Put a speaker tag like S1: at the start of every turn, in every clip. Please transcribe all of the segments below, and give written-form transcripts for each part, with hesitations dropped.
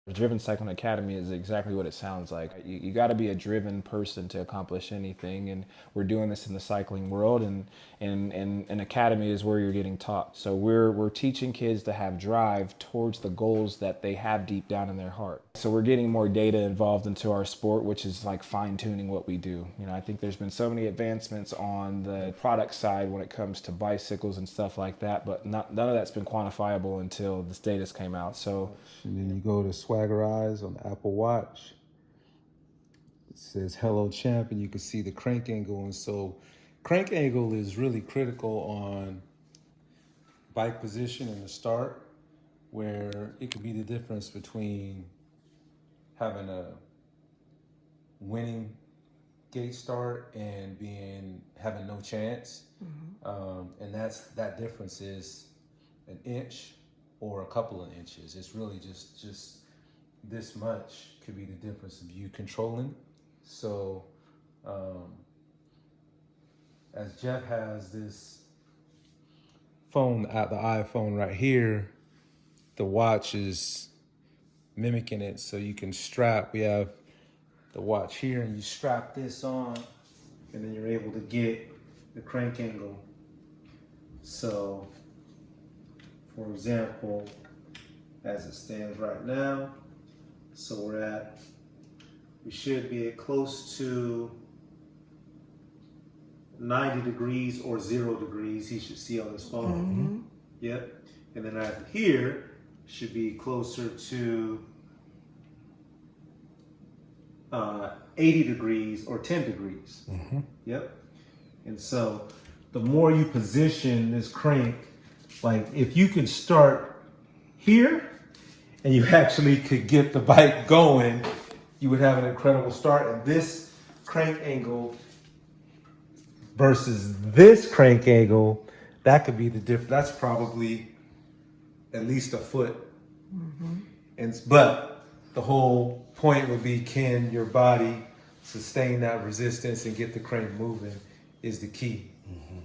S1: The Driven Cycling Academy is exactly what it sounds like. You got to be a driven person to accomplish anything, and we're doing this in the cycling world, and an academy is where you're getting taught. So we're teaching kids to have drive towards the goals that they have deep down in their heart. So we're getting more data involved into our sport, which is like fine tuning what we do. You know, I think there's been so many advancements on the product side when it comes to bicycles and stuff like that, but none of that's been quantifiable until this data came out. So
S2: And then you go to Swagger Eyes on the Apple Watch. It says "Hello Champ," and you can see the crank angle. And so, crank angle is really critical on bike position in the start, where it could be the difference between having a winning gate start and having no chance. And that difference is an inch or a couple of inches. It's really just this much could be the difference of you controlling. So as Jeff has this phone, the iPhone right here, the watch is mimicking it. So you can strap, we have the watch here, and you strap this on, and then you're able to get the crank angle. So for example, as it stands right now, so we should be at close to 90 degrees or 0 degrees. He should see on his phone. Yep. And then right here should be closer to 80 degrees or 10 degrees. Yep. And so the more you position this crank, like if you could start here and you actually could get the bike going, you would have an incredible start. And this crank angle versus this crank angle, that could be the difference. That's probably at least a foot. But the whole point would be, can your body sustain that resistance and get the crank moving is the key,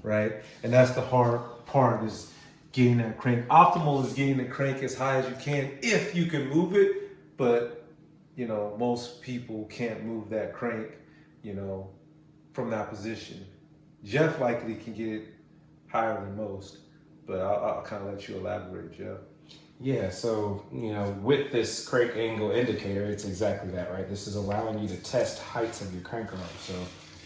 S2: right? And that's the hard part, is getting that crank. Optimal is getting the crank as high as you can if you can move it, but you know, most people can't move that crank, you know, from that position. Jeff likely can get it higher than most, but I'll kind of let you elaborate, Jeff.
S1: yeah, so, you know, with this crank angle indicator, it's exactly that, right? This is allowing you to test heights of your crank arm. So,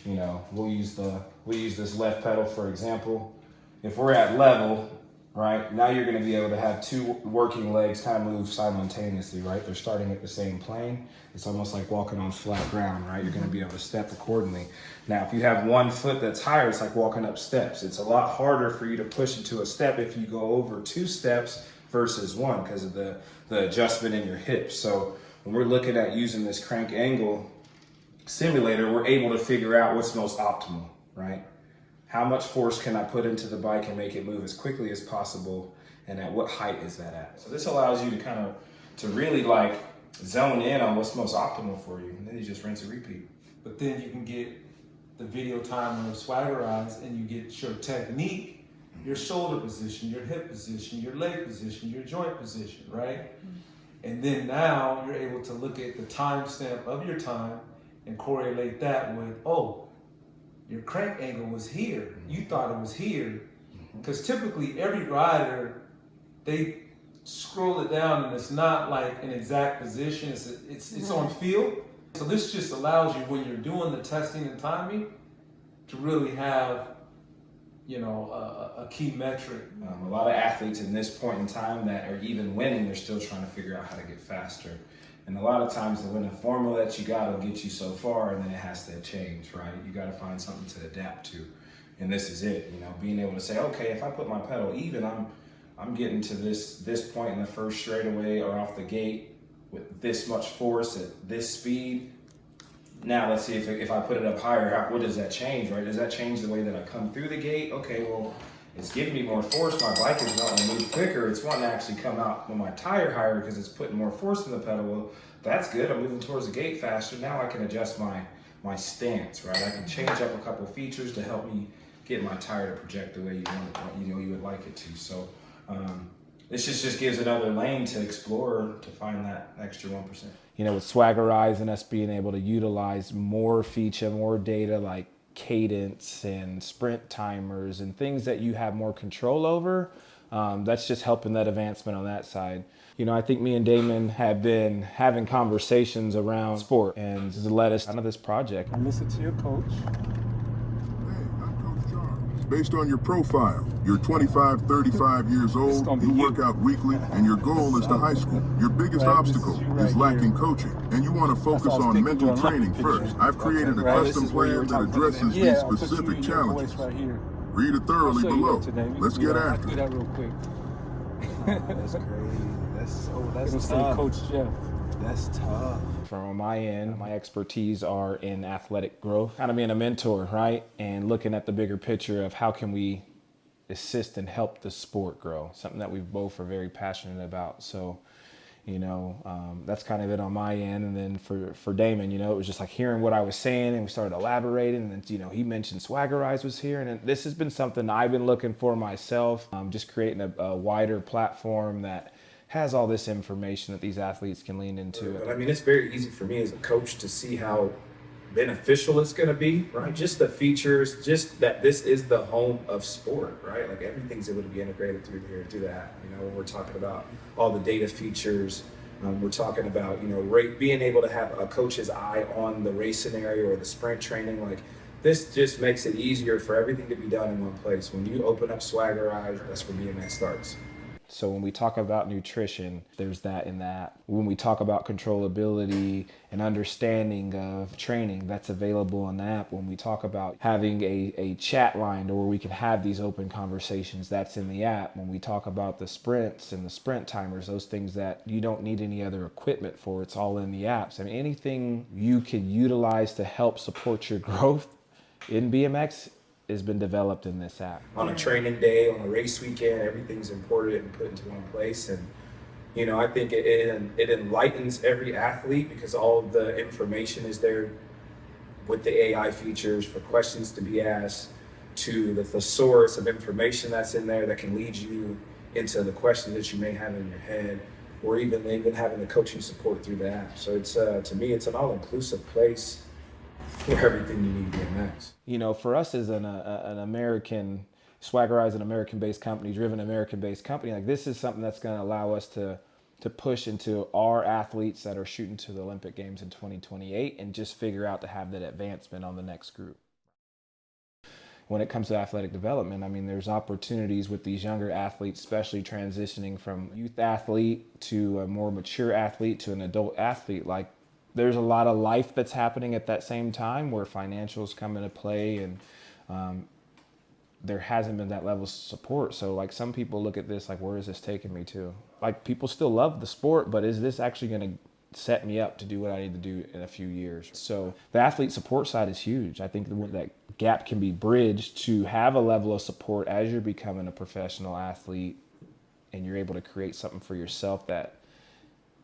S1: you know, we'll use this left pedal, for example. If we're at level, right, now you're going to be able to have two working legs kind of move simultaneously, right? They're starting at the same plane. It's almost like walking on flat ground, right? You're going to be able to step accordingly. Now, if you have one foot that's higher, it's like walking up steps. It's a lot harder for you to push into a step if you go over two steps versus one, because of the adjustment in your hips. So when we're looking at using this crank angle simulator, we're able to figure out what's most optimal, right? How much force can I put into the bike and make it move as quickly as possible, and at what height is that at? So this allows you to really like zone in on what's most optimal for you, and then you just rinse and repeat.
S2: But then you can get the video timer of Swagger Eyes, and you get your technique, your shoulder position, your hip position, your leg position, your joint position, right? And then now you're able to look at the timestamp of your time and correlate that with, oh, your crank angle was here. You thought it was here. Because typically every rider, they scroll it down and it's not like an exact position. It's on feel. So this just allows you, when you're doing the testing and timing, to really have, you know, a key metric.
S1: A lot of athletes in this point in time that are even winning, they're still trying to figure out how to get faster. And a lot of times the winning formula that you got will get you so far, and then it has to change, right? You got to find something to adapt to. And this is it, you know, being able to say, okay, if I put my pedal even, I'm getting to this point in the first straightaway or off the gate with this much force at this speed. Now let's see if I put it up higher, what does that change, right? Does that change the way that I come through the gate? Okay, well, it's giving me more force. My bike is wanting to move quicker. It's wanting to actually come out with my tire higher because it's putting more force in the pedal. Well, that's good. I'm moving towards the gate faster. Now I can adjust my stance, right? I can change up a couple features to help me get my tire to project the way you want it, you know, you would like it to. So this just gives another lane to explore to find that extra 1%. You know, with Swaggerize and us being able to utilize more feature, more data like cadence and sprint timers and things that you have more control over, that's just helping that advancement on that side. You know, I think me and Damon have been having conversations around sport, and this has led us out of this project.
S3: I listen to your coach.
S4: Based on your profile, you're 25, 35 years old, you work out weekly, and your goal is to high school. Your biggest obstacle is lacking coaching, and you want to focus on mental training first. I've created a custom plan that addresses these specific challenges. Read it thoroughly below. Let's get after it.
S3: That real quick.
S1: That's crazy. That's
S3: tough. Coach Jeff.
S1: That's tough. From my end, my expertise are in athletic growth, kind of being a mentor, right? And looking at the bigger picture of how can we assist and help the sport grow, something that we both are very passionate about. So, you know, that's kind of it on my end. And then for Damon, you know, it was just like hearing what I was saying, and we started elaborating, and then, you know, he mentioned Swaggerize was here, and this has been something I've been looking for myself, just creating a wider platform that has all this information that these athletes can lean into.
S5: But I mean, it's very easy for me as a coach to see how beneficial it's going to be, right? Just the features, just that this is the home of sport, right? Like everything's able to be integrated through here, through that. You know, when we're talking about all the data features, we're talking about, you know, being able to have a coach's eye on the race scenario or the sprint training. Like this just makes it easier for everything to be done in one place. When you open up Swaggerize, that's where BMX starts.
S1: So when we talk about nutrition, there's that in the app. When we talk about controllability and understanding of training, that's available in the app. When we talk about having a chat line where we can have these open conversations, that's in the app. When we talk about the sprints and the sprint timers, those things that you don't need any other equipment for, it's all in the apps. I mean, anything you can utilize to help support your growth in BMX has been developed in this app.
S5: On a training day, on a race weekend, everything's imported and put into one place. And, you know, I think it enlightens every athlete because all of the information is there with the AI features for questions to be asked, to the thesaurus of information that's in there that can lead you into the questions that you may have in your head, or even having the coaching support through the app. So it's, to me, it's an all-inclusive place for everything you need BMX.
S1: You know, for us as an American, Swaggerize, an American-based company, driven American-based company, like this is something that's going to allow us to push into our athletes that are shooting to the Olympic Games in 2028 and just figure out to have that advancement on the next group. When it comes to athletic development, I mean, there's opportunities with these younger athletes, especially transitioning from youth athlete to a more mature athlete to an adult athlete. Like, there's a lot of life that's happening at that same time where financials come into play, and there hasn't been that level of support. So like some people look at this like, where is this taking me to? Like people still love the sport, but is this actually going to set me up to do what I need to do in a few years? So the athlete support side is huge. I think that gap can be bridged to have a level of support as you're becoming a professional athlete and you're able to create something for yourself that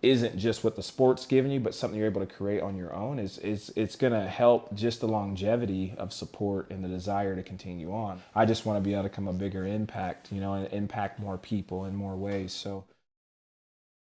S1: isn't just what the sport's giving you, but something you're able to create on your own. It's going to help just the longevity of support and the desire to continue on. I just want to be able to become a bigger impact, you know, and impact more people in more ways. So